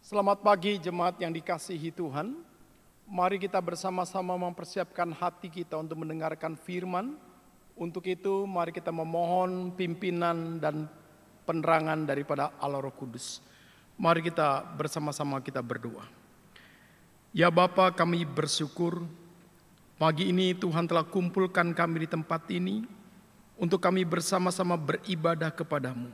Selamat pagi jemaat yang dikasihi Tuhan. Mari kita bersama-sama mempersiapkan hati kita untuk mendengarkan firman. Untuk itu mari kita memohon pimpinan dan penerangan daripada Allah Roh Kudus. Mari kita bersama-sama kita berdoa. Ya Bapa, kami bersyukur pagi ini Tuhan telah kumpulkan kami di tempat ini untuk kami bersama-sama beribadah kepadamu.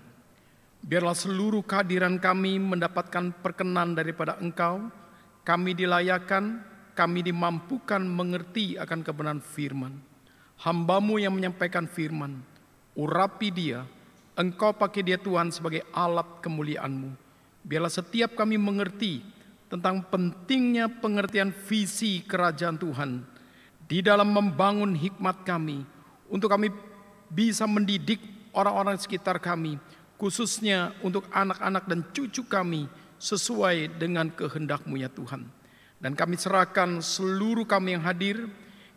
Biarlah seluruh kehadiran kami mendapatkan perkenan daripada Engkau. Kami dilayakan, kami dimampukan mengerti akan kebenaran firman. Hamba-Mu yang menyampaikan firman, urapi dia, Engkau pakai dia Tuhan sebagai alat kemuliaan-Mu. Biarlah setiap kami mengerti tentang pentingnya pengertian visi kerajaan Tuhan di dalam membangun hikmat kami, untuk kami bisa mendidik orang-orang sekitar kami, khususnya untuk anak-anak dan cucu kami sesuai dengan kehendak-Mu ya Tuhan. Dan kami serahkan seluruh kami yang hadir,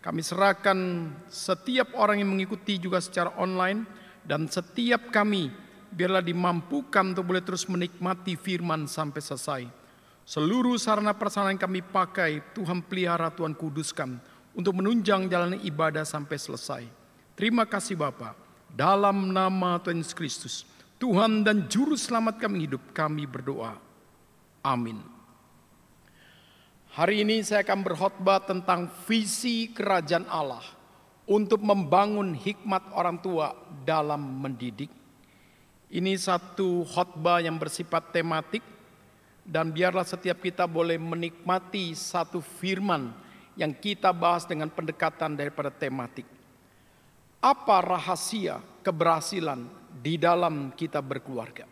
kami serahkan setiap orang yang mengikuti juga secara online, dan setiap kami biarlah dimampukan untuk boleh terus menikmati firman sampai selesai. Seluruh sarana prasarana yang kami pakai, Tuhan pelihara, Tuhan kuduskan untuk menunjang jalan ibadah sampai selesai. Terima kasih Bapa, dalam nama Tuhan Yesus Kristus, Tuhan dan Juru Selamat kami hidup, kami berdoa. Amin. Hari ini saya akan berkhotbah tentang visi kerajaan Allah untuk membangun hikmat orang tua dalam mendidik. Ini satu khotbah yang bersifat tematik, dan biarlah setiap kita boleh menikmati satu firman yang kita bahas dengan pendekatan daripada tematik. Apa rahasia keberhasilan di dalam kita berkeluarga?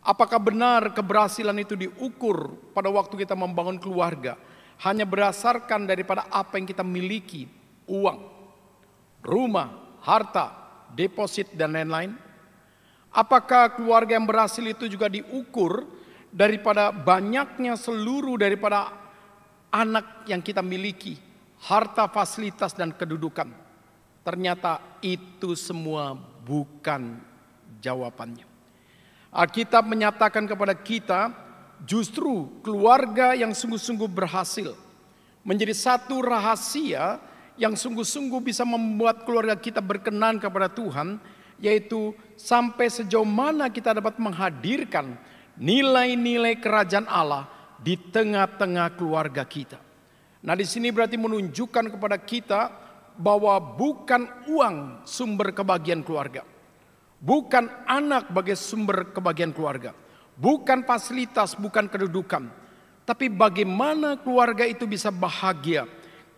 Apakah benar keberhasilan itu diukur pada waktu kita membangun keluarga hanya berdasarkan daripada apa yang kita miliki, uang, rumah, harta, deposit dan lain-lain? Apakah keluarga yang berhasil itu juga diukur daripada banyaknya seluruh daripada anak yang kita miliki, harta, fasilitas dan kedudukan? Ternyata itu semua bukan jawabannya. Alkitab menyatakan kepada kita, justru keluarga yang sungguh-sungguh berhasil menjadi satu rahasia yang sungguh-sungguh bisa membuat keluarga kita berkenan kepada Tuhan, yaitu sampai sejauh mana kita dapat menghadirkan nilai-nilai kerajaan Allah di tengah-tengah keluarga kita. Nah, di sini berarti menunjukkan kepada kita bahwa bukan uang sumber kebahagiaan keluarga, bukan anak sebagai sumber kebahagiaan keluarga, bukan fasilitas, bukan kedudukan, tapi bagaimana keluarga itu bisa bahagia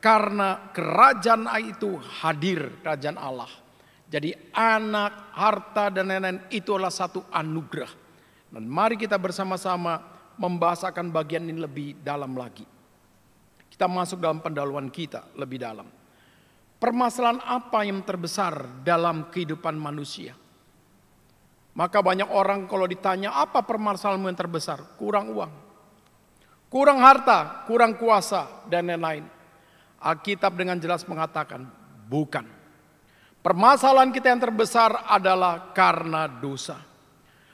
karena kerajaan itu hadir, kerajaan Allah. Jadi anak, harta dan lain-lain itu adalah satu anugerah. Dan mari kita bersama-sama membahas akan bagian ini lebih dalam lagi. Kita masuk dalam pendahuluan kita lebih dalam. Permasalahan apa yang terbesar dalam kehidupan manusia? Maka banyak orang kalau ditanya apa permasalahanmu yang terbesar? Kurang uang, kurang harta, kurang kuasa dan lain-lain. Alkitab dengan jelas mengatakan bukan. Permasalahan kita yang terbesar adalah karena dosa.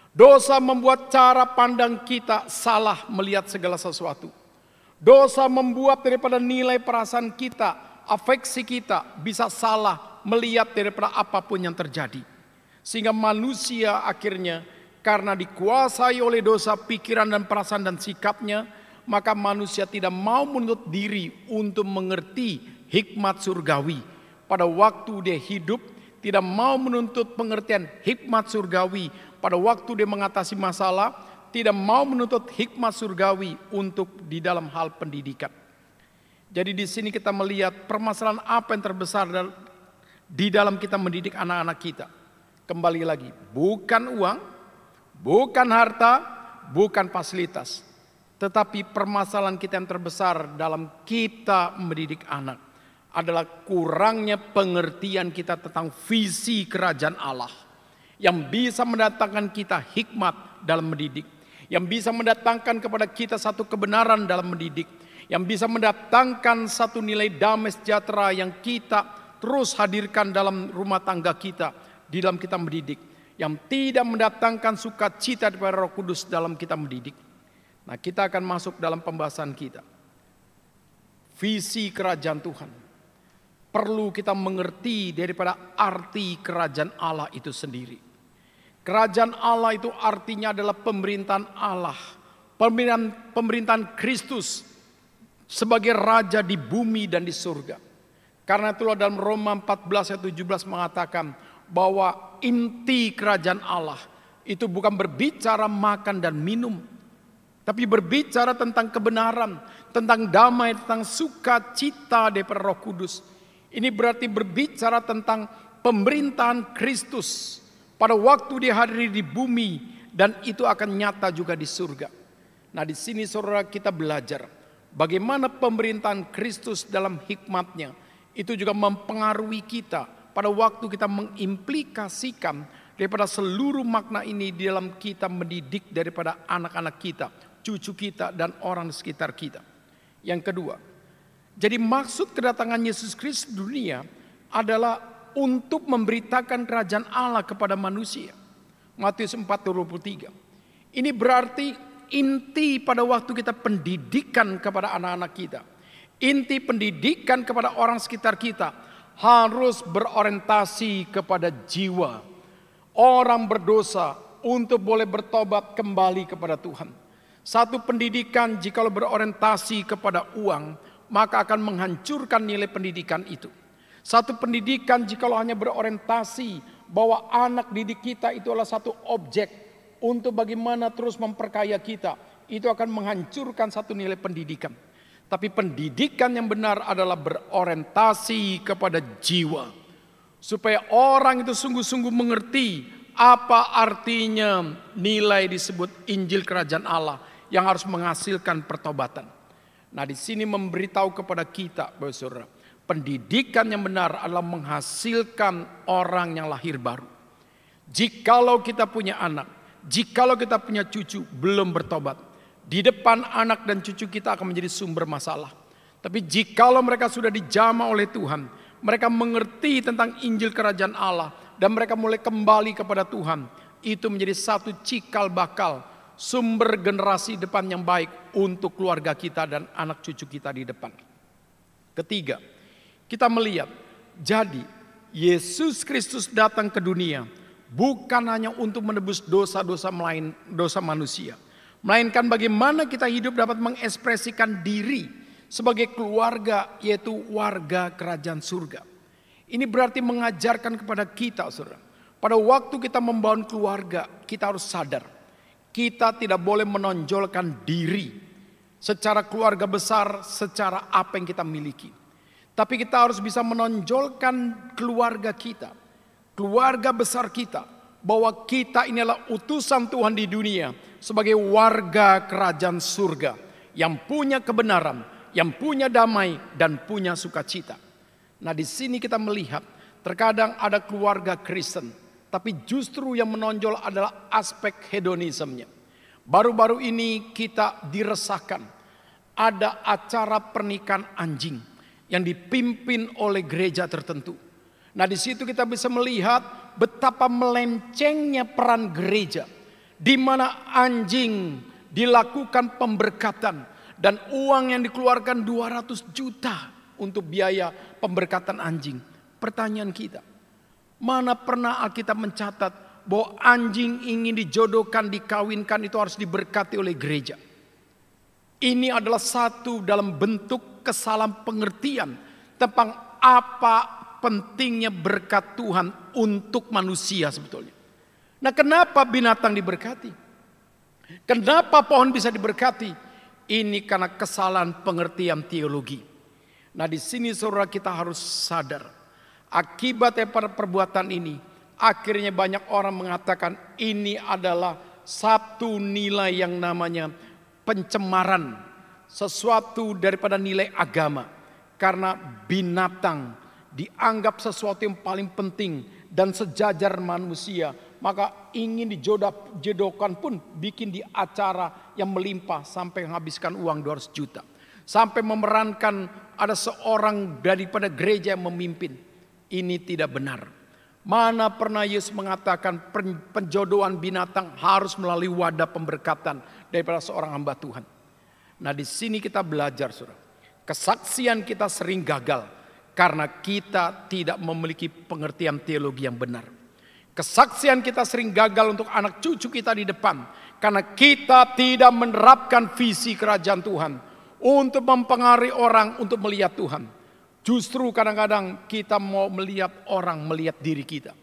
Dosa membuat cara pandang kita salah melihat segala sesuatu. Dosa membuat daripada nilai perasaan kita, afeksi kita bisa salah melihat daripada apapun yang terjadi. Sehingga manusia akhirnya karena dikuasai oleh dosa pikiran dan perasaan dan sikapnya, maka manusia tidak mau menuntut diri untuk mengerti hikmat surgawi. Pada waktu dia hidup, tidak mau menuntut pengertian hikmat surgawi. Pada waktu dia mengatasi masalah, tidak mau menuntut hikmat surgawi untuk di dalam hal pendidikan. Jadi di sini kita melihat permasalahan apa yang terbesar di dalam kita mendidik anak-anak kita. Kembali lagi, bukan uang, bukan harta, bukan fasilitas. Tetapi permasalahan kita yang terbesar dalam kita mendidik anak adalah kurangnya pengertian kita tentang visi kerajaan Allah. Yang bisa mendatangkan kita hikmat dalam mendidik. Yang bisa mendatangkan kepada kita satu kebenaran dalam mendidik. Yang bisa mendatangkan satu nilai damai sejahtera yang kita terus hadirkan dalam rumah tangga kita, di dalam kita mendidik. Yang tidak mendatangkan sukacita daripada Roh Kudus dalam kita mendidik. Nah, kita akan masuk dalam pembahasan kita. Visi kerajaan Tuhan. Perlu kita mengerti daripada arti kerajaan Allah itu sendiri. Kerajaan Allah itu artinya adalah pemerintahan Allah. Pemerintahan Kristus sebagai raja di bumi dan di surga. Karena itulah dalam Roma 14 ayat 17 mengatakan bahwa inti kerajaan Allah itu bukan berbicara makan dan minum, tapi berbicara tentang kebenaran, tentang damai, tentang sukacita daripada Roh Kudus. Ini berarti berbicara tentang pemerintahan Kristus pada waktu dia hadir di bumi, dan itu akan nyata juga di surga. Nah, di sini saudara kita belajar bagaimana pemerintahan Kristus dalam hikmatnya itu juga mempengaruhi kita pada waktu kita mengimplikasikan daripada seluruh makna ini di dalam kita mendidik daripada anak-anak kita, cucu kita, dan orang di sekitar kita. Yang kedua, jadi maksud kedatangan Yesus Kristus di dunia adalah untuk memberitakan kerajaan Allah kepada manusia. Matius 4:23. Ini berarti inti pada waktu kita pendidikan kepada anak-anak kita. Inti pendidikan kepada orang sekitar kita harus berorientasi kepada jiwa. Orang berdosa untuk boleh bertobat kembali kepada Tuhan. Satu pendidikan jikalau berorientasi kepada uang, maka akan menghancurkan nilai pendidikan itu. Satu pendidikan jikalau hanya berorientasi bahwa anak didik kita itu adalah satu objek untuk bagaimana terus memperkaya kita, itu akan menghancurkan satu nilai pendidikan. Tapi pendidikan yang benar adalah berorientasi kepada jiwa. Supaya orang itu sungguh-sungguh mengerti apa artinya nilai disebut Injil Kerajaan Allah yang harus menghasilkan pertobatan. Nah, di sini memberitahu kepada kita, Bapak Saudara, pendidikan yang benar adalah menghasilkan orang yang lahir baru. Jikalau kita punya anak, jikalau kita punya cucu belum bertobat, di depan anak dan cucu kita akan menjadi sumber masalah. Tapi jikalau mereka sudah dijamah oleh Tuhan, mereka mengerti tentang Injil Kerajaan Allah, dan mereka mulai kembali kepada Tuhan, itu menjadi satu cikal bakal sumber generasi depan yang baik untuk keluarga kita dan anak cucu kita di depan. Ketiga, kita melihat, jadi Yesus Kristus datang ke dunia bukan hanya untuk menebus dosa-dosa manusia, melainkan bagaimana kita hidup dapat mengekspresikan diri sebagai keluarga, yaitu warga kerajaan surga. Ini berarti mengajarkan kepada kita, saudara, pada waktu kita membangun keluarga, kita harus sadar, kita tidak boleh menonjolkan diri secara keluarga besar, secara apa yang kita miliki. Tapi kita harus bisa menonjolkan keluarga kita, keluarga besar kita, bahwa kita ini adalah utusan Tuhan di dunia sebagai warga kerajaan surga yang punya kebenaran, yang punya damai, dan punya sukacita. Nah, di sini kita melihat terkadang ada keluarga Kristen, tapi justru yang menonjol adalah aspek hedonismenya. Baru-baru ini kita diresahkan, ada acara pernikahan anjing yang dipimpin oleh gereja tertentu. Nah, di situ kita bisa melihat betapa melencengnya peran gereja, di mana anjing dilakukan pemberkatan dan uang yang dikeluarkan 200 juta untuk biaya pemberkatan anjing. Pertanyaan kita, mana pernah Alkitab mencatat bahwa anjing ingin dijodohkan, dikawinkan itu harus diberkati oleh gereja? Ini adalah satu dalam bentuk kesalahan pengertian tentang apa pentingnya berkat Tuhan untuk manusia sebetulnya. Nah, kenapa binatang diberkati? Kenapa pohon bisa diberkati? Ini karena kesalahan pengertian teologi. Nah, di sini saudara kita harus sadar, akibatnya pada perbuatan ini, akhirnya banyak orang mengatakan ini adalah satu nilai yang namanya pencemaran, sesuatu daripada nilai agama. Karena binatang dianggap sesuatu yang paling penting dan sejajar manusia, maka ingin dijodohkan pun bikin di acara yang melimpah sampai menghabiskan uang 200 juta. Sampai memerankan ada seorang daripada gereja yang memimpin. Ini tidak benar. Mana pernah Yesus mengatakan penjodohan binatang harus melalui wadah pemberkatan daripada seorang hamba Tuhan. Nah, di sini kita belajar, saudara. Kesaksian kita sering gagal karena kita tidak memiliki pengertian teologi yang benar. Kesaksian kita sering gagal untuk anak cucu kita di depan karena kita tidak menerapkan visi kerajaan Tuhan untuk mempengaruhi orang untuk melihat Tuhan. Justru kadang-kadang kita mau melihat orang melihat diri kita.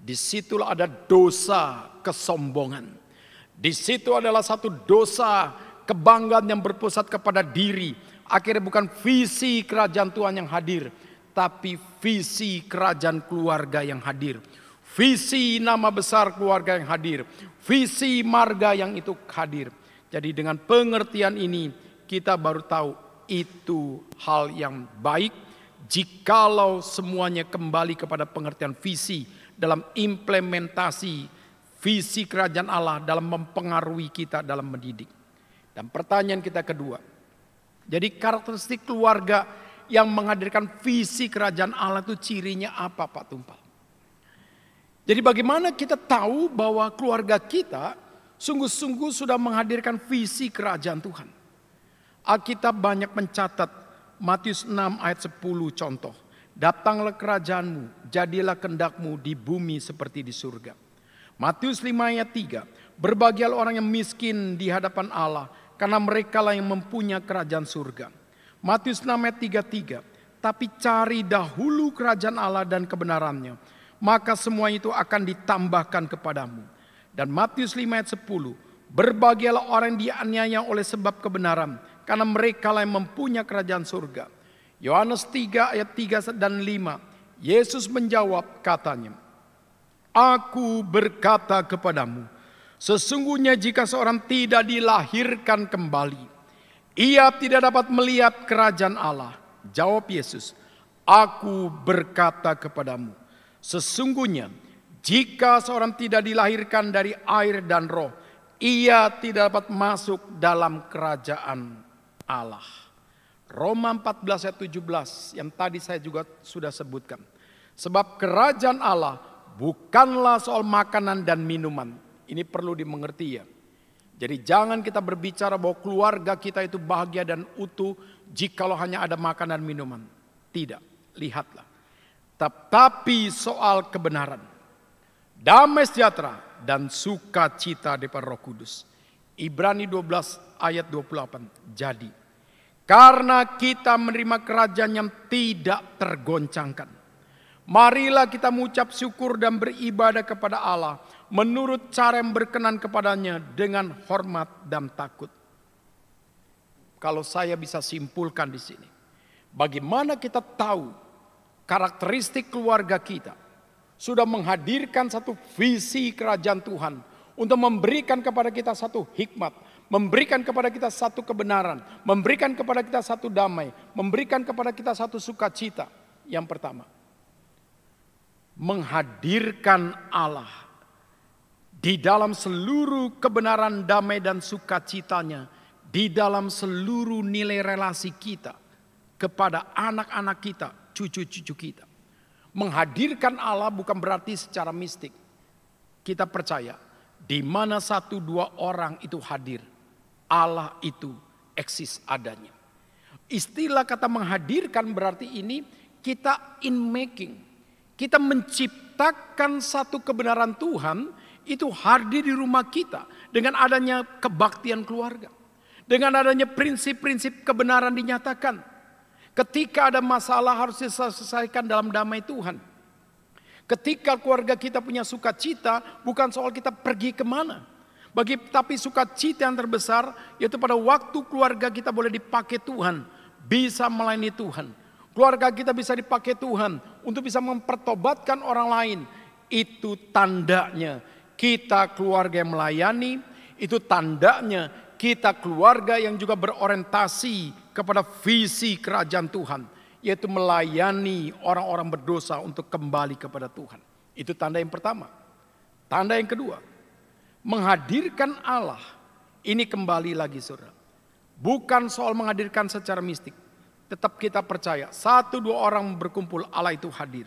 Disitulah ada dosa kesombongan. Di situ adalah satu dosa kebanggaan yang berpusat kepada diri. Akhirnya bukan visi kerajaan Tuhan yang hadir, tapi visi kerajaan keluarga yang hadir. Visi nama besar keluarga yang hadir. Visi marga yang itu hadir. Jadi dengan pengertian ini kita baru tahu itu hal yang baik. Jikalau semuanya kembali kepada pengertian visi dalam implementasi visi kerajaan Allah dalam mempengaruhi kita dalam mendidik. Dan pertanyaan kita kedua. Jadi karakteristik keluarga yang menghadirkan visi kerajaan Allah itu cirinya apa, Pak Tumpal? Jadi bagaimana kita tahu bahwa keluarga kita sungguh-sungguh sudah menghadirkan visi kerajaan Tuhan? Alkitab banyak mencatat Matius 6 ayat 10 contoh. Datanglah kerajaanmu, jadilah kehendakmu di bumi seperti di surga. Matius 5 ayat 3. Berbahagialah orang yang miskin di hadapan Allah, karena merekalah yang mempunyai kerajaan surga. Matius 6 ayat 33. Tapi cari dahulu kerajaan Allah dan kebenarannya, maka semua itu akan ditambahkan kepadamu. Dan Matius 5 ayat 10. Berbahagialah orang yang dianiaya oleh sebab kebenaran, karena mereka lah yang mempunyai kerajaan surga. Yohanes 3 ayat 3 dan 5. Yesus menjawab katanya, Aku berkata kepadamu, sesungguhnya jika seorang tidak dilahirkan kembali, ia tidak dapat melihat kerajaan Allah. Jawab Yesus, Aku berkata kepadamu, sesungguhnya jika seorang tidak dilahirkan dari air dan roh, ia tidak dapat masuk dalam kerajaan Allah. Roma 14 ayat 17 yang tadi saya juga sudah sebutkan. Sebab kerajaan Allah bukanlah soal makanan dan minuman. Ini perlu dimengerti ya. Jadi jangan kita berbicara bahwa keluarga kita itu bahagia dan utuh jikalau hanya ada makanan dan minuman. Tidak, lihatlah. Tetapi soal kebenaran, damai sejahtera dan sukacita daripada Roh Kudus. Ibrani 12 ayat 28. Jadi, karena kita menerima kerajaan yang tidak tergoncangkan, marilah kita mengucap syukur dan beribadah kepada Allah menurut cara yang berkenan kepadanya dengan hormat dan takut. Kalau saya bisa simpulkan di sini, bagaimana kita tahu karakteristik keluarga kita sudah menghadirkan satu visi kerajaan Tuhan untuk memberikan kepada kita satu hikmat, memberikan kepada kita satu kebenaran, memberikan kepada kita satu damai, memberikan kepada kita satu sukacita. Yang pertama, menghadirkan Allah di dalam seluruh kebenaran, damai dan sukacitanya, di dalam seluruh nilai relasi kita kepada anak-anak kita, cucu-cucu kita. Menghadirkan Allah bukan berarti secara mistik. Kita percaya di mana satu dua orang itu hadir, Allah itu eksis adanya. Istilah kata menghadirkan berarti ini kita in making. Kita menciptakan satu kebenaran Tuhan itu hadir di rumah kita dengan adanya kebaktian keluarga. Dengan adanya prinsip-prinsip kebenaran dinyatakan. Ketika ada masalah harus diselesaikan dalam damai Tuhan. Ketika keluarga kita punya sukacita, bukan soal kita pergi kemana. Tapi sukacita yang terbesar, yaitu pada waktu keluarga kita boleh dipakai Tuhan, bisa melayani Tuhan. Keluarga kita bisa dipakai Tuhan untuk bisa mempertobatkan orang lain. Itu tandanya kita keluarga yang melayani, itu tandanya kita keluarga yang juga berorientasi kepada visi kerajaan Tuhan, yaitu melayani orang-orang berdosa untuk kembali kepada Tuhan. Itu tanda yang pertama. Tanda yang kedua, menghadirkan Allah. Ini kembali lagi saudara, bukan soal menghadirkan secara mistik. Tetap kita percaya satu dua orang berkumpul Allah itu hadir.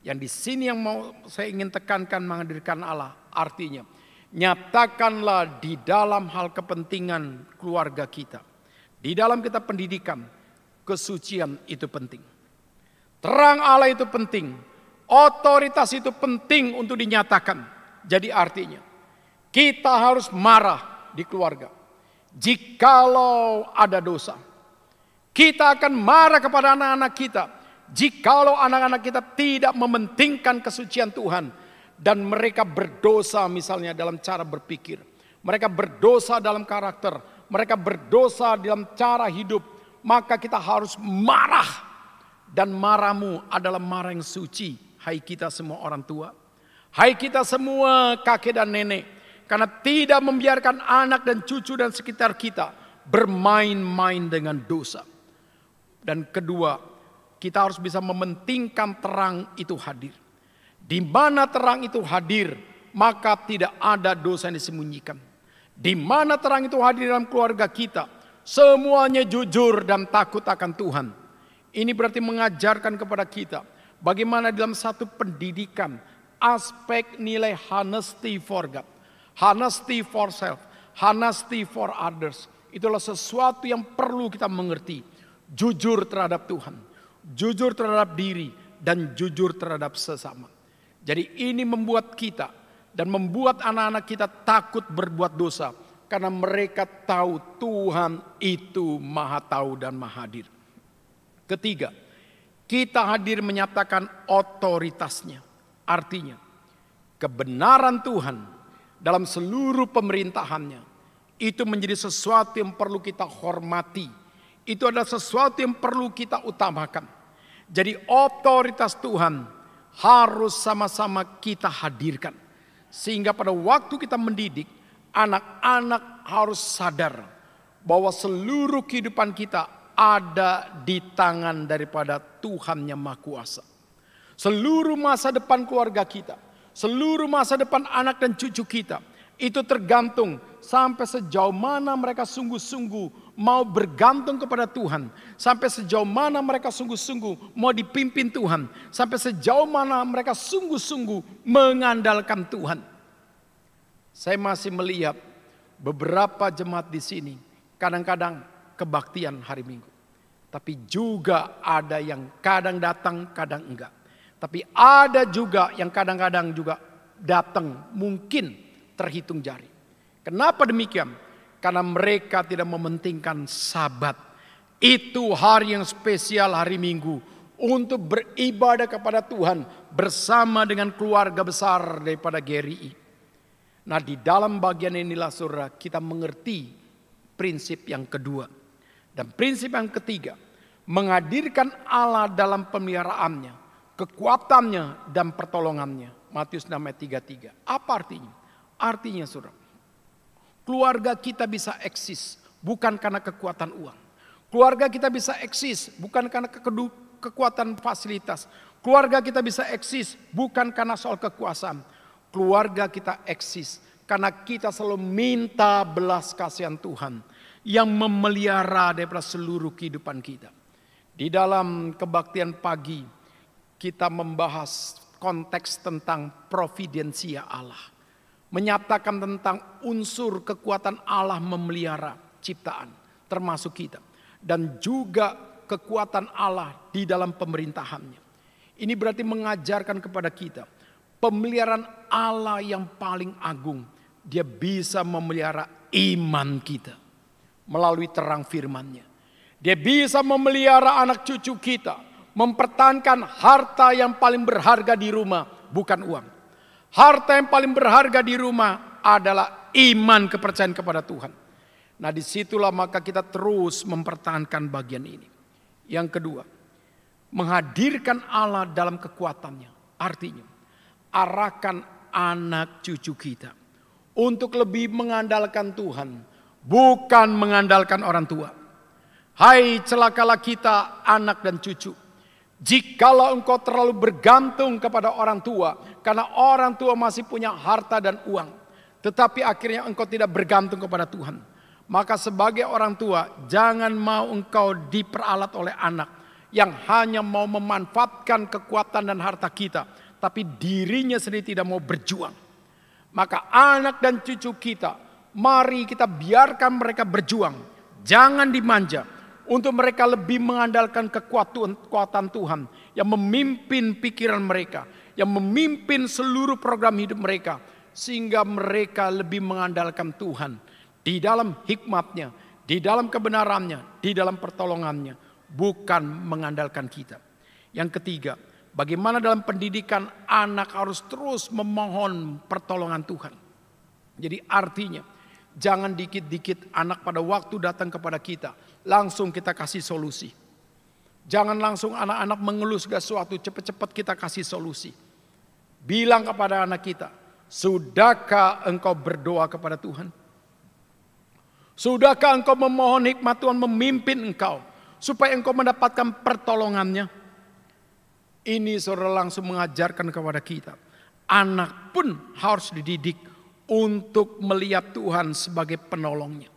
Yang di sini yang mau saya ingin tekankan menghadirkan Allah. Artinya, nyatakanlah di dalam hal kepentingan keluarga kita. Di dalam kita pendidikan, kesucian itu penting. Terang Allah itu penting. Otoritas itu penting untuk dinyatakan. Jadi artinya, kita harus marah di keluarga. Jikalau ada dosa, kita akan marah kepada anak-anak kita. Jikalau anak-anak kita tidak mementingkan kesucian Tuhan dan mereka berdosa misalnya dalam cara berpikir, mereka berdosa dalam karakter, mereka berdosa dalam cara hidup, maka kita harus marah. Dan marahmu adalah marah yang suci. Hai kita semua orang tua, hai kita semua kakek dan nenek, karena tidak membiarkan anak dan cucu dan sekitar kita bermain-main dengan dosa. Dan kedua, kita harus bisa mementingkan terang itu hadir. Di mana terang itu hadir, maka tidak ada dosa yang disembunyikan. Di mana terang itu hadir dalam keluarga kita, semuanya jujur dan takut akan Tuhan. Ini berarti mengajarkan kepada kita bagaimana dalam satu pendidikan aspek nilai honesty for God, honesty for self, honesty for others. Itulah sesuatu yang perlu kita mengerti. Jujur terhadap Tuhan, jujur terhadap diri, dan jujur terhadap sesama. Jadi ini membuat kita dan membuat anak-anak kita takut berbuat dosa. Karena mereka tahu Tuhan itu maha tahu dan maha hadir. Ketiga, kita hadir menyatakan otoritasnya. Artinya, kebenaran Tuhan dalam seluruh pemerintahannya itu menjadi sesuatu yang perlu kita hormati. Itu adalah sesuatu yang perlu kita utamakan. Jadi otoritas Tuhan harus sama-sama kita hadirkan. Sehingga pada waktu kita mendidik, anak-anak harus sadar bahwa seluruh kehidupan kita ada di tangan daripada Tuhan yang Maha Kuasa. Seluruh masa depan keluarga kita, seluruh masa depan anak dan cucu kita, itu tergantung sampai sejauh mana mereka sungguh-sungguh mau bergantung kepada Tuhan. Sampai sejauh mana mereka sungguh-sungguh mau dipimpin Tuhan. Sampai sejauh mana mereka sungguh-sungguh mengandalkan Tuhan. Saya masih melihat beberapa jemaat di sini kadang-kadang kebaktian hari Minggu. Tapi juga ada yang kadang datang, kadang enggak. Tapi ada juga yang kadang-kadang juga datang mungkin terhitung jari. Kenapa demikian? Karena mereka tidak mementingkan Sabat. Itu hari yang spesial, hari Minggu, untuk beribadah kepada Tuhan bersama dengan keluarga besar daripada GRI. Nah, di dalam bagian inilah saudara kita mengerti prinsip yang kedua. Dan prinsip yang ketiga, menghadirkan Allah dalam pemeliharaannya, kekuatannya dan pertolongannya. Matius 6 ayat 33. Apa artinya? Artinya saudara, keluarga kita bisa eksis bukan karena kekuatan uang. Keluarga kita bisa eksis bukan karena kekuatan fasilitas. Keluarga kita bisa eksis bukan karena soal kekuasaan. Keluarga kita eksis karena kita selalu minta belas kasihan Tuhan yang memelihara daripada seluruh kehidupan kita. Di dalam kebaktian pagi kita membahas konteks tentang providensia Allah. Menyatakan tentang unsur kekuatan Allah memelihara ciptaan termasuk kita. Dan juga kekuatan Allah di dalam pemerintahannya. Ini berarti mengajarkan kepada kita pemeliharaan Allah yang paling agung. Dia bisa memelihara iman kita melalui terang firman-Nya. Dia bisa memelihara anak cucu kita, mempertahankan harta yang paling berharga di rumah, bukan uang. Harta yang paling berharga di rumah adalah iman kepercayaan kepada Tuhan. Nah, disitulah maka kita terus mempertahankan bagian ini. Yang kedua, menghadirkan Allah dalam kekuatannya. Artinya, arahkan anak cucu kita untuk lebih mengandalkan Tuhan, bukan mengandalkan orang tua. Hai celakalah kita anak dan cucu, jikalau engkau terlalu bergantung kepada orang tua, karena orang tua masih punya harta dan uang, tetapi akhirnya engkau tidak bergantung kepada Tuhan. Maka sebagai orang tua, jangan mau engkau diperalat oleh anak yang hanya mau memanfaatkan kekuatan dan harta kita, tapi dirinya sendiri tidak mau berjuang. Maka anak dan cucu kita, mari kita biarkan mereka berjuang. Jangan dimanja. Untuk mereka lebih mengandalkan kekuatan Tuhan yang memimpin pikiran mereka, yang memimpin seluruh program hidup mereka, sehingga mereka lebih mengandalkan Tuhan di dalam hikmatnya, di dalam kebenarannya, di dalam pertolongannya, bukan mengandalkan kita. Yang ketiga, bagaimana dalam pendidikan anak harus terus memohon pertolongan Tuhan. Jadi artinya, jangan dikit-dikit anak pada waktu datang kepada kita, langsung kita kasih solusi. Jangan langsung anak-anak mengeluh segala sesuatu, cepat-cepat kita kasih solusi. Bilang kepada anak kita, sudahkah engkau berdoa kepada Tuhan? Sudahkah engkau memohon hikmat Tuhan memimpin engkau, supaya engkau mendapatkan pertolongannya? Ini saudara langsung mengajarkan kepada kita. Anak pun harus dididik untuk melihat Tuhan sebagai penolongnya.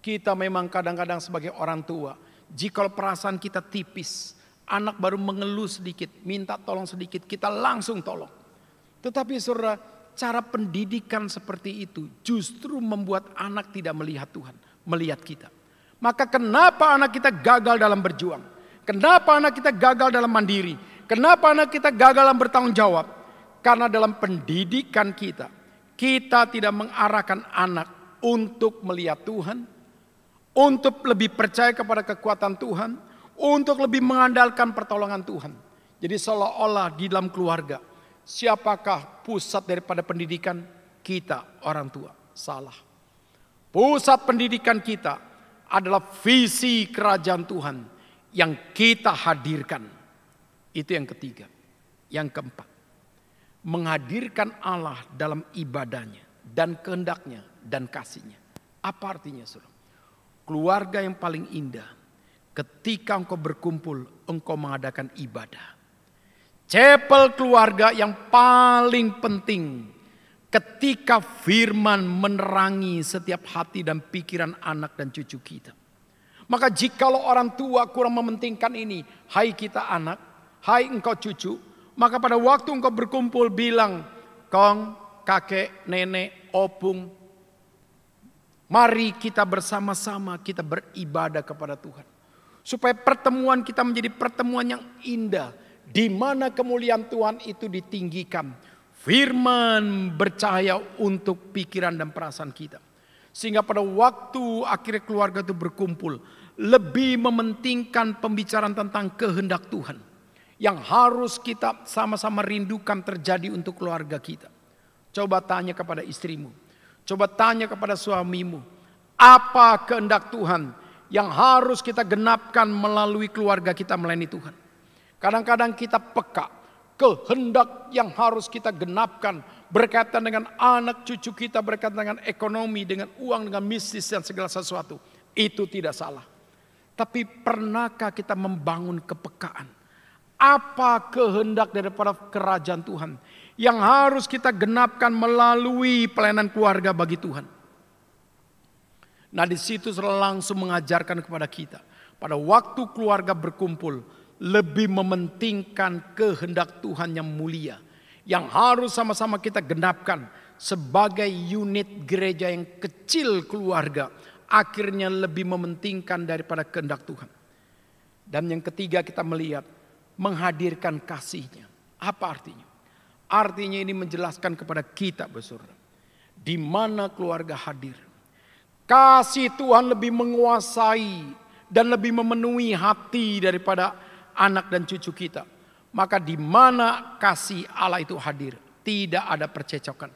Kita memang kadang-kadang sebagai orang tua, jika perasaan kita tipis, anak baru mengeluh sedikit, minta tolong sedikit, kita langsung tolong. Tetapi saudara, cara pendidikan seperti itu justru membuat anak tidak melihat Tuhan, melihat kita. Maka kenapa anak kita gagal dalam berjuang? Kenapa anak kita gagal dalam mandiri? Kenapa anak kita gagal dalam bertanggung jawab? Karena dalam pendidikan kita tidak mengarahkan anak untuk melihat Tuhan, untuk lebih percaya kepada kekuatan Tuhan, untuk lebih mengandalkan pertolongan Tuhan. Jadi seolah-olah di dalam keluarga, siapakah pusat daripada pendidikan? Kita, orang tua. Salah. Pusat pendidikan kita adalah visi kerajaan Tuhan yang kita hadirkan. Itu yang ketiga. Yang keempat, menghadirkan Allah dalam ibadahnya dan kehendaknya dan kasihnya. Apa artinya, saudara? Keluarga yang paling indah ketika engkau berkumpul, engkau mengadakan ibadah. Chapel keluarga yang paling penting ketika firman menerangi setiap hati dan pikiran anak dan cucu kita. Maka jikalau orang tua kurang mementingkan ini, hai kita anak, hai engkau cucu, maka pada waktu engkau berkumpul bilang, kong, kakek, nenek, opung, mari kita bersama-sama kita beribadah kepada Tuhan. Supaya pertemuan kita menjadi pertemuan yang indah, di mana kemuliaan Tuhan itu ditinggikan. Firman bercahaya untuk pikiran dan perasaan kita. Sehingga pada waktu akhirnya keluarga itu berkumpul, lebih mementingkan pembicaraan tentang kehendak Tuhan. Yang harus kita sama-sama rindukan terjadi untuk keluarga kita. Coba tanya kepada istrimu. Coba tanya kepada suamimu. Apa kehendak Tuhan yang harus kita genapkan melalui keluarga kita melayani Tuhan. Kadang-kadang kita peka. Kehendak yang harus kita genapkan berkaitan dengan anak cucu kita, berkaitan dengan ekonomi, dengan uang, dengan bisnis dan segala sesuatu. Itu tidak salah. Tapi pernahkah kita membangun kepekaan? Apa kehendak daripada kerajaan Tuhan yang harus kita genapkan melalui pelayanan keluarga bagi Tuhan? Nah, di situ langsung mengajarkan kepada kita. Pada waktu keluarga berkumpul, lebih mementingkan kehendak Tuhan yang mulia. Yang harus sama-sama kita genapkan sebagai unit gereja yang kecil keluarga. Akhirnya lebih mementingkan daripada kehendak Tuhan. Dan yang ketiga kita melihat, menghadirkan kasihnya. Apa artinya? Artinya ini menjelaskan kepada kita, saudara, di mana keluarga hadir. Kasih Tuhan lebih menguasai dan lebih memenuhi hati daripada anak dan cucu kita. Maka di mana kasih Allah itu hadir, tidak ada percecokan.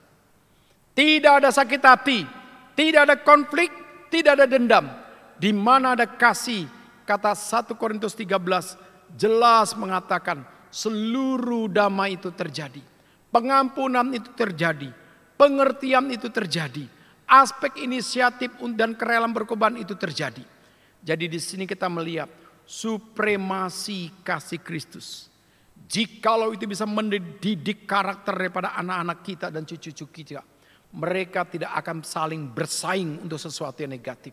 Tidak ada sakit hati, tidak ada konflik, tidak ada dendam. Di mana ada kasih, kata 1 Korintus 13 jelas mengatakan seluruh damai itu terjadi. Pengampunan itu terjadi, pengertian itu terjadi. Aspek inisiatif dan kerelaan berkorban itu terjadi. Jadi di sini kita melihat supremasi kasih Kristus. Jikalau itu bisa mendidik karakter daripada anak-anak kita dan cucu-cucu kita, mereka tidak akan saling bersaing untuk sesuatu yang negatif.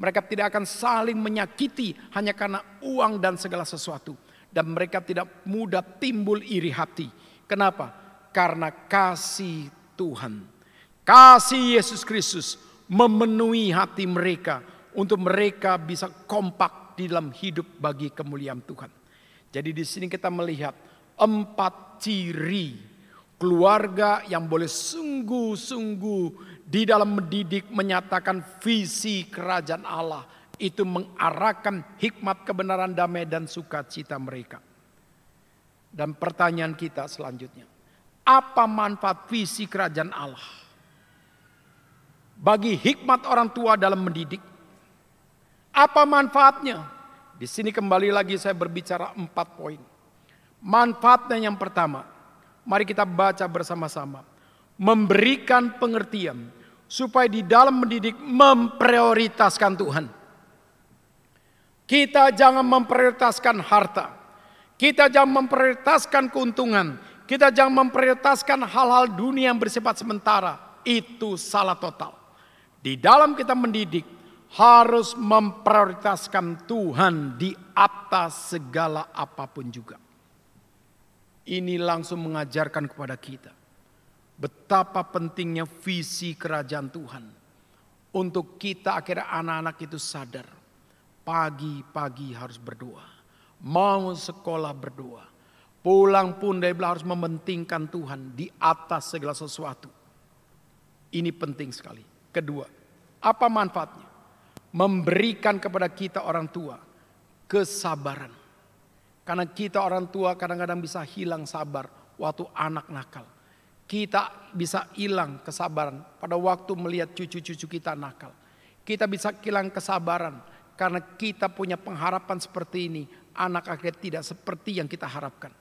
Mereka tidak akan saling menyakiti hanya karena uang dan segala sesuatu. Dan mereka tidak mudah timbul iri hati. Kenapa? Karena kasih Tuhan, kasih Yesus Kristus memenuhi hati mereka untuk mereka bisa kompak di dalam hidup bagi kemuliaan Tuhan. Jadi di sini kita melihat 4 ciri keluarga yang boleh sungguh-sungguh di dalam mendidik, menyatakan visi kerajaan Allah. Itu mengarahkan hikmat, kebenaran, damai, dan sukacita mereka. Dan pertanyaan kita selanjutnya, apa manfaat visi kerajaan Allah bagi hikmat orang tua dalam mendidik? Apa manfaatnya? Di sini kembali lagi saya berbicara 4 poin. Manfaatnya yang pertama, mari kita baca bersama-sama. Memberikan pengertian supaya di dalam mendidik memprioritaskan Tuhan. Kita jangan memprioritaskan harta. Kita jangan memprioritaskan keuntungan. Kita jangan memprioritaskan hal-hal dunia yang bersifat sementara. Itu salah total. Di dalam kita mendidik harus memprioritaskan Tuhan di atas segala apapun juga. Ini langsung mengajarkan kepada kita betapa pentingnya visi kerajaan Tuhan. Untuk kita akhirnya anak-anak itu sadar. Pagi-pagi harus berdoa. Mau sekolah berdoa. Pulang pun dia harus mementingkan Tuhan di atas segala sesuatu. Ini penting sekali. Kedua, apa manfaatnya? Memberikan kepada kita orang tua kesabaran. Karena kita orang tua kadang-kadang bisa hilang sabar waktu anak nakal. Kita bisa hilang kesabaran pada waktu melihat cucu-cucu kita nakal. Kita bisa hilang kesabaran karena kita punya pengharapan seperti ini. Anak akhirnya tidak seperti yang kita harapkan.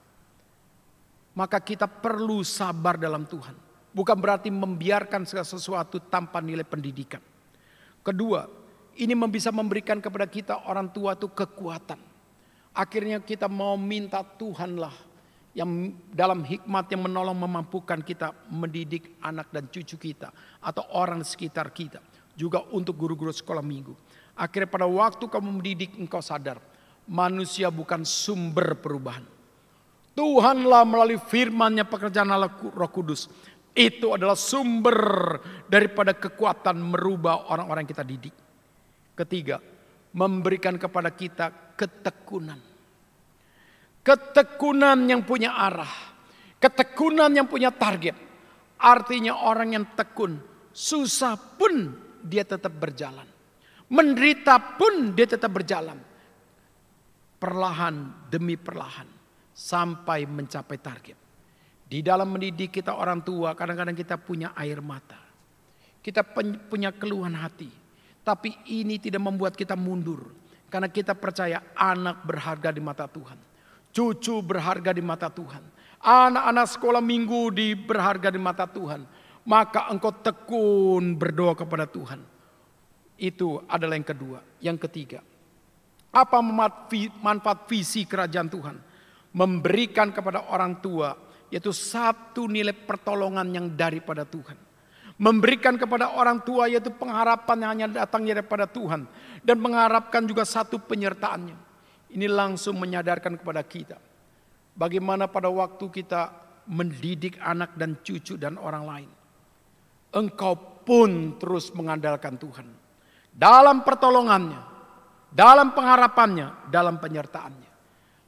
Maka kita perlu sabar dalam Tuhan. Bukan berarti membiarkan segala sesuatu tanpa nilai pendidikan. Kedua, ini bisa memberikan kepada kita orang tua itu kekuatan. Akhirnya kita mau minta Tuhanlah yang dalam hikmat yang menolong memampukan kita mendidik anak dan cucu kita atau orang di sekitar kita. Juga untuk guru-guru sekolah minggu. Akhirnya pada waktu kamu mendidik engkau sadar manusia bukan sumber perubahan. Tuhanlah melalui firman-Nya, pekerjaan Allah Roh Kudus. Itu adalah sumber daripada kekuatan merubah orang-orang yang kita didik. Ketiga, memberikan kepada kita ketekunan. Ketekunan yang punya arah. Ketekunan yang punya target. Artinya orang yang tekun, susah pun dia tetap berjalan. Menderita pun dia tetap berjalan. Perlahan demi perlahan sampai mencapai target. Di dalam mendidik kita orang tua, kadang-kadang kita punya air mata. Kita punya keluhan hati. Tapi ini tidak membuat kita mundur. Karena kita percaya anak berharga di mata Tuhan. Cucu berharga di mata Tuhan. Anak-anak sekolah minggu berharga di mata Tuhan. Maka engkau tekun berdoa kepada Tuhan. Itu adalah yang kedua. Yang ketiga. Apa manfaat visi kerajaan Tuhan? Memberikan kepada orang tua yaitu satu nilai pertolongan yang daripada Tuhan. Memberikan kepada orang tua yaitu pengharapan yang hanya datangnya daripada Tuhan. Dan mengharapkan juga satu penyertaannya. Ini langsung menyadarkan kepada kita. Bagaimana pada waktu kita mendidik anak dan cucu dan orang lain. Engkau pun terus mengandalkan Tuhan. Dalam pertolongannya. Dalam pengharapannya. Dalam penyertaannya.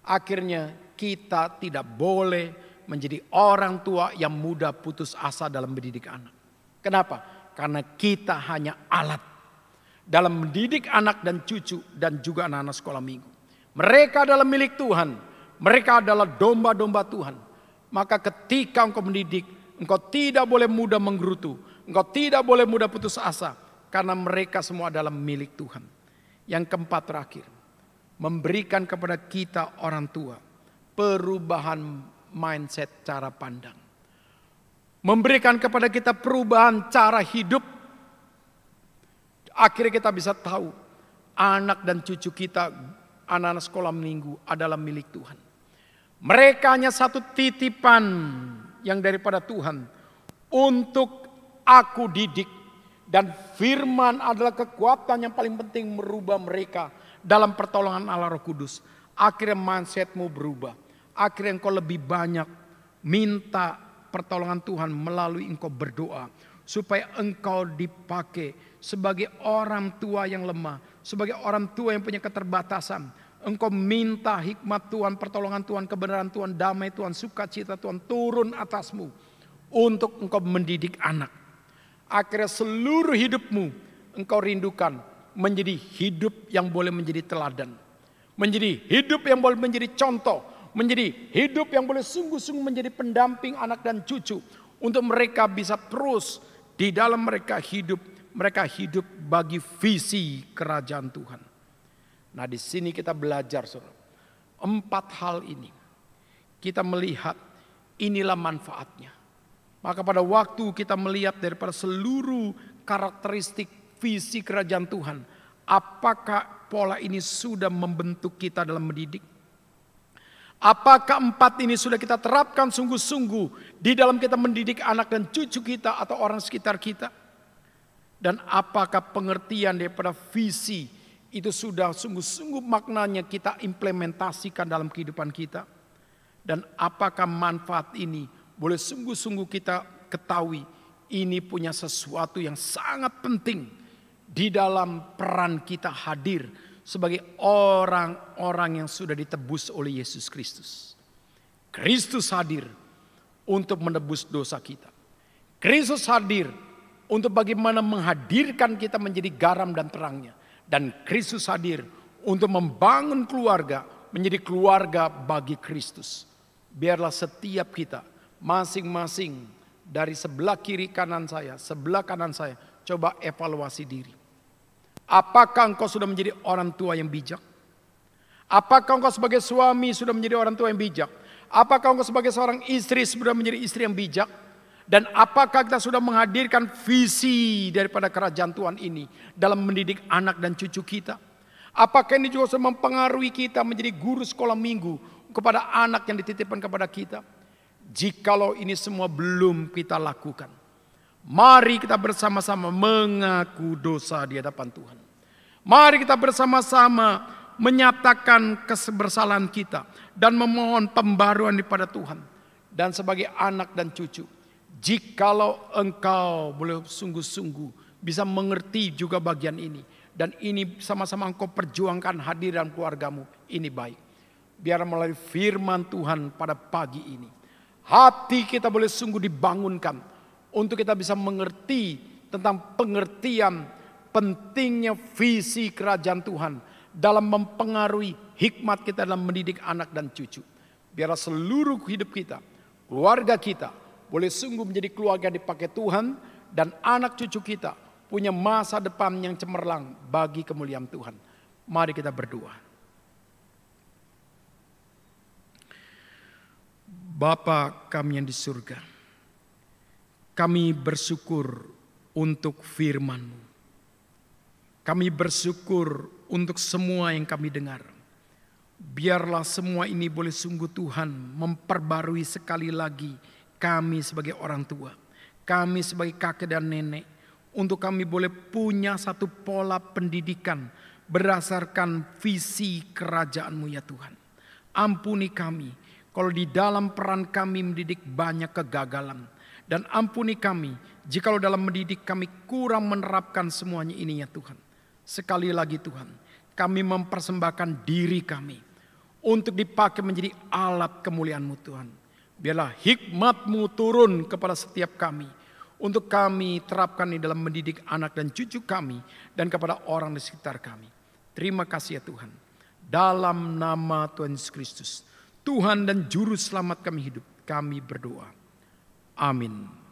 Akhirnya kita tidak boleh menjadi orang tua yang mudah putus asa dalam mendidik anak. Kenapa? Karena kita hanya alat dalam mendidik anak dan cucu dan juga anak-anak sekolah minggu. Mereka adalah milik Tuhan. Mereka adalah domba-domba Tuhan. Maka ketika engkau mendidik, engkau tidak boleh mudah menggerutu. Engkau tidak boleh mudah putus asa. Karena mereka semua adalah milik Tuhan. Yang keempat terakhir. Memberikan kepada kita orang tua perubahan mindset cara pandang. Memberikan kepada kita perubahan cara hidup. Akhirnya kita bisa tahu anak dan cucu kita, anak-anak sekolah minggu adalah milik Tuhan. Mereka hanya satu titipan yang daripada Tuhan untuk aku didik Dan firman adalah kekuatan yang paling penting merubah mereka dalam pertolongan Allah Roh Kudus. Akhirnya mindsetmu berubah. Akhirnya engkau lebih banyak minta pertolongan Tuhan melalui engkau berdoa. Supaya engkau dipakai sebagai orang tua yang lemah. Sebagai orang tua yang punya keterbatasan. Engkau minta hikmat Tuhan, pertolongan Tuhan, kebenaran Tuhan, damai Tuhan, sukacita Tuhan turun atasmu. Untuk engkau mendidik anak. Akhirnya seluruh hidupmu engkau rindukan menjadi hidup yang boleh menjadi teladan. Menjadi hidup yang boleh menjadi contoh. Menjadi hidup yang boleh sungguh-sungguh menjadi pendamping anak dan cucu. Untuk mereka bisa terus di dalam mereka hidup bagi visi kerajaan Tuhan. Nah di sini kita belajar saudara. 4 hal ini kita melihat inilah manfaatnya. Maka pada waktu kita melihat daripada seluruh karakteristik visi kerajaan Tuhan. Apakah pola ini sudah membentuk kita dalam mendidik? Apakah 4 ini sudah kita terapkan sungguh-sungguh di dalam kita mendidik anak dan cucu kita atau orang sekitar kita? Dan apakah pengertian daripada visi itu sudah sungguh-sungguh maknanya kita implementasikan dalam kehidupan kita? Dan apakah manfaat ini boleh sungguh-sungguh kita ketahui ini punya sesuatu yang sangat penting di dalam peran kita hadir sebagai orang-orang yang sudah ditebus oleh Yesus Kristus. Kristus hadir untuk menebus dosa kita. Kristus hadir untuk bagaimana menghadirkan kita menjadi garam dan terangnya. Dan Kristus hadir untuk membangun keluarga menjadi keluarga bagi Kristus. Biarlah setiap kita masing-masing dari sebelah kiri kanan saya, sebelah kanan saya, coba evaluasi diri. Apakah engkau sudah menjadi orang tua yang bijak? Apakah engkau sebagai suami sudah menjadi orang tua yang bijak? Apakah engkau sebagai seorang istri sudah menjadi istri yang bijak? Dan apakah kita sudah menghadirkan visi daripada kerajaan Tuhan ini dalam mendidik anak dan cucu kita? Apakah ini juga sudah mempengaruhi kita menjadi guru sekolah minggu kepada anak yang dititipkan kepada kita? Jikalau ini semua belum kita lakukan, mari kita bersama-sama mengaku dosa di hadapan Tuhan. Mari kita bersama-sama menyatakan kebersalahan kita dan memohon pembaruan daripada Tuhan. Dan sebagai anak dan cucu, jikalau engkau boleh sungguh-sungguh bisa mengerti juga bagian ini, dan ini sama-sama engkau perjuangkan hadir dalam keluargamu, ini baik. Biar melalui firman Tuhan pada pagi ini, hati kita boleh sungguh dibangunkan untuk kita bisa mengerti tentang pengertian pentingnya visi kerajaan Tuhan dalam mempengaruhi hikmat kita dalam mendidik anak dan cucu. Biarlah seluruh hidup kita, keluarga kita boleh sungguh menjadi keluarga yang dipakai Tuhan, dan anak cucu kita punya masa depan yang cemerlang bagi kemuliaan Tuhan. Mari kita berdoa. Bapa kami yang di surga, kami bersyukur untuk firman-Mu. Kami bersyukur untuk semua yang kami dengar. Biarlah semua ini boleh sungguh Tuhan memperbarui sekali lagi kami sebagai orang tua, kami sebagai kakek dan nenek, untuk kami boleh punya satu pola pendidikan berdasarkan visi kerajaan-Mu ya Tuhan. Ampuni kami kalau di dalam peran kami mendidik banyak kegagalan. Dan ampuni kami jikalau dalam mendidik kami kurang menerapkan semuanya ini ya Tuhan. Sekali lagi Tuhan, kami mempersembahkan diri kami untuk dipakai menjadi alat kemuliaan-Mu Tuhan. Biarlah hikmat-Mu turun kepada setiap kami, untuk kami terapkan di dalam mendidik anak dan cucu kami dan kepada orang di sekitar kami. Terima kasih ya Tuhan. Dalam nama Tuhan Yesus Kristus, Tuhan dan Juru Selamat kami hidup, kami berdoa. Amin.